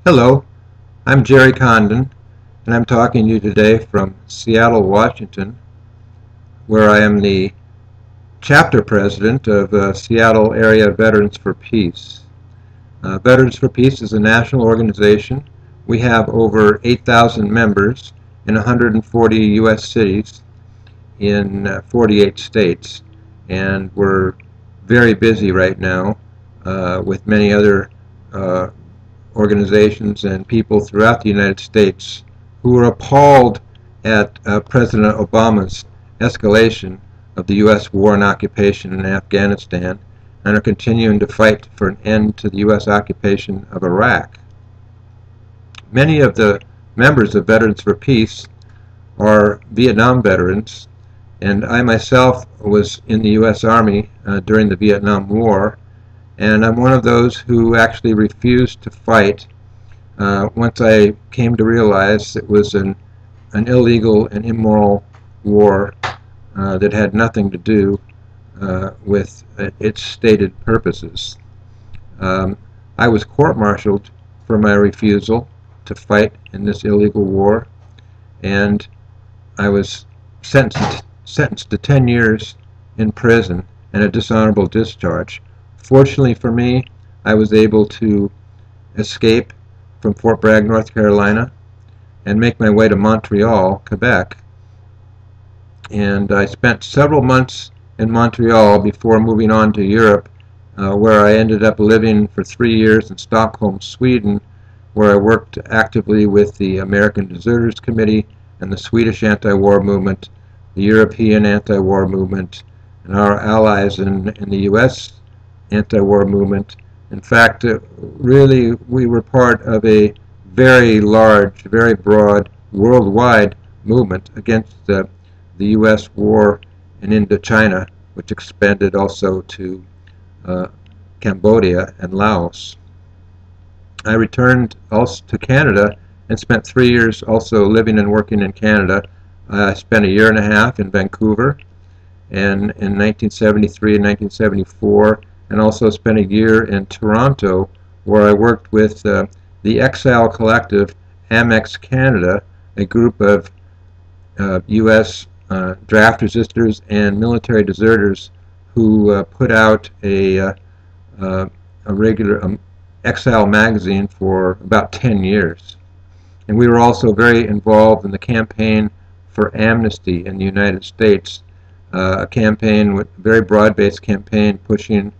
Hello, I'm Gerry Condon, and I'm talking to you today from Seattle, Washington, where I am the chapter president of Seattle Area Veterans for Peace. Veterans for Peace is a national organization. We have over 8,000 members in 140 U.S. cities in 48 states, and we're very busy right now with many other uh, organizations and people throughout the United States who are appalled at President Obama's escalation of the U.S. war and occupation in Afghanistan and are continuing to fight for an end to the U.S. occupation of Iraq. Many of the members of Veterans for Peace are Vietnam veterans, and I myself was in the U.S. Army during the Vietnam War, and I'm one of those who actually refused to fight once I came to realize it was an illegal and immoral war that had nothing to do with its stated purposes. I was court-martialed for my refusal to fight in this illegal war, and I was sentenced to 10 years in prison and a dishonorable discharge. Fortunately for me, I was able to escape from Fort Bragg, North Carolina, and make my way to Montreal, Quebec. And I spent several months in Montreal before moving on to Europe, where I ended up living for 3 years in Stockholm, Sweden, where I worked actively with the American Deserters Committee and the Swedish anti-war movement, the European anti-war movement, and our allies in the U.S. anti-war movement. In fact, really, we were part of a very large, very broad, worldwide movement against the U.S. war in Indochina, which expanded also to Cambodia and Laos. I returned also to Canada and spent 3 years also living and working in Canada. I spent a year and a half in Vancouver, and in 1973 and 1974, and also spent a year in Toronto, where I worked with the Exile Collective, Amex Canada, a group of U.S. Draft resistors and military deserters who put out a regular Exile magazine for about 10 years. And we were also very involved in the campaign for amnesty in the United States, a campaign, with very broad-based campaign pushing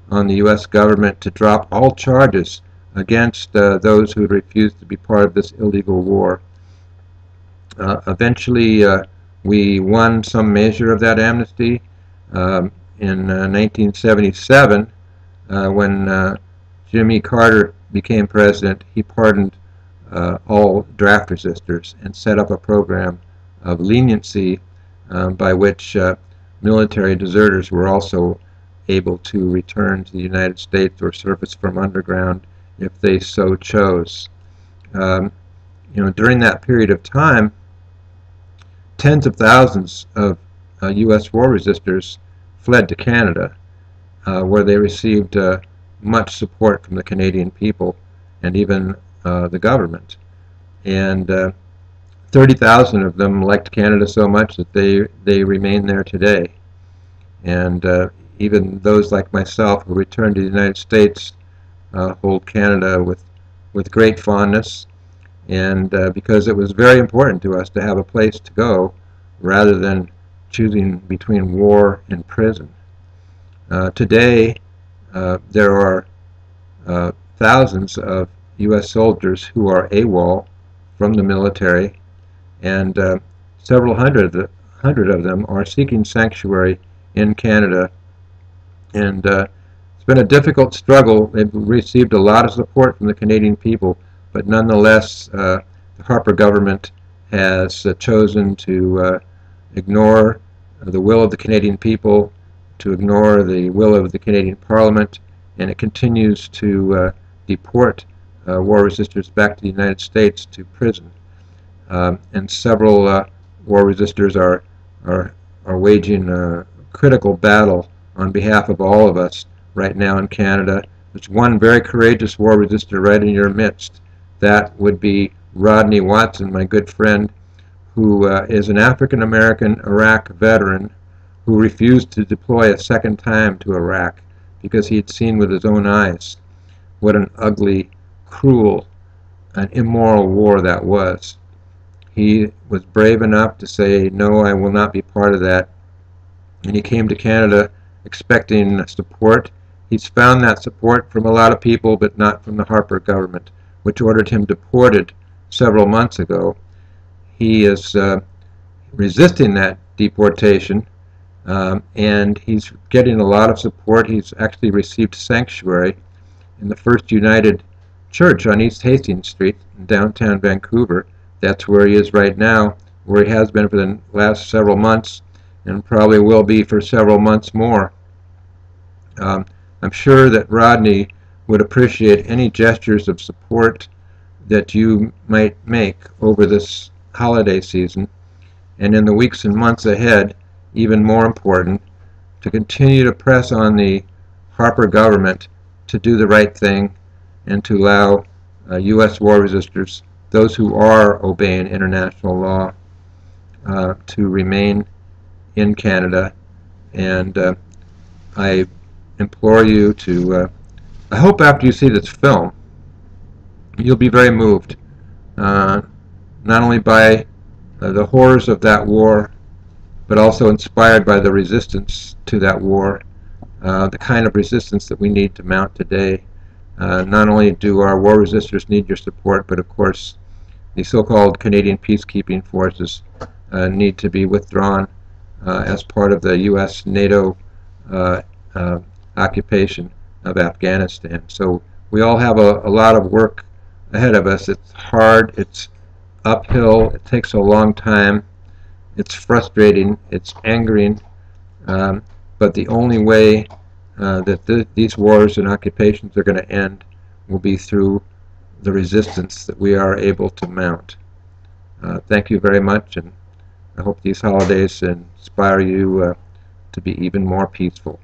on the U.S. government to drop all charges against those who had refused to be part of this illegal war. Eventually, we won some measure of that amnesty. In 1977, when Jimmy Carter became president, he pardoned all draft resistors and set up a program of leniency by which military deserters were also able to return to the United States or service from underground if they so chose. During that period of time, tens of thousands of U.S. war resistors fled to Canada, where they received much support from the Canadian people and even the government. And 30,000 of them liked Canada so much that they remain there today. And even those like myself who returned to the United States hold Canada with great fondness, and because it was very important to us to have a place to go rather than choosing between war and prison. Today, there are thousands of U.S. soldiers who are AWOL from the military, and several hundred of them are seeking sanctuary in Canada. And it's been a difficult struggle. They've received a lot of support from the Canadian people, but nonetheless, the Harper government has chosen to ignore the will of the Canadian people, to ignore the will of the Canadian Parliament, and it continues to deport war resistors back to the United States to prison. And several war resistors are waging a critical battle on behalf of all of us right now in Canada. There's one very courageous war resistor right in your midst That would be Rodney Watson, my good friend, who is an African-American Iraq veteran who refused to deploy a second time to Iraq because he had seen with his own eyes what an ugly, cruel, and immoral war that was. He was brave enough to say, no, I will not be part of that. And he came to Canada expecting support. He's found that support from a lot of people, but not from the Harper government, which ordered him deported several months ago. He is resisting that deportation, and he's getting a lot of support. He's actually received sanctuary in the First United Church on East Hastings Street in downtown Vancouver. That's where he is right now, where he has been for the last several months, and probably will be for several months more. I'm sure that Rodney would appreciate any gestures of support that you might make over this holiday season, and in the weeks and months ahead, even more important, to continue to press on the Harper government to do the right thing and to allow U.S. war resistors, those who are obeying international law, to remain in Canada. And I implore you to, I hope after you see this film, you'll be very moved, not only by the horrors of that war, but also inspired by the resistance to that war, the kind of resistance that we need to mount today. Not only do our war resistors need your support, but of course the so-called Canadian peacekeeping forces need to be withdrawn as part of the U.S. NATO occupation of Afghanistan. So we all have a lot of work ahead of us. It's hard, it's uphill, it takes a long time, it's frustrating, it's angering, but the only way that these wars and occupations are going to end will be through the resistance that we are able to mount. Thank you very much, and I hope these holidays inspire you to be even more peaceful.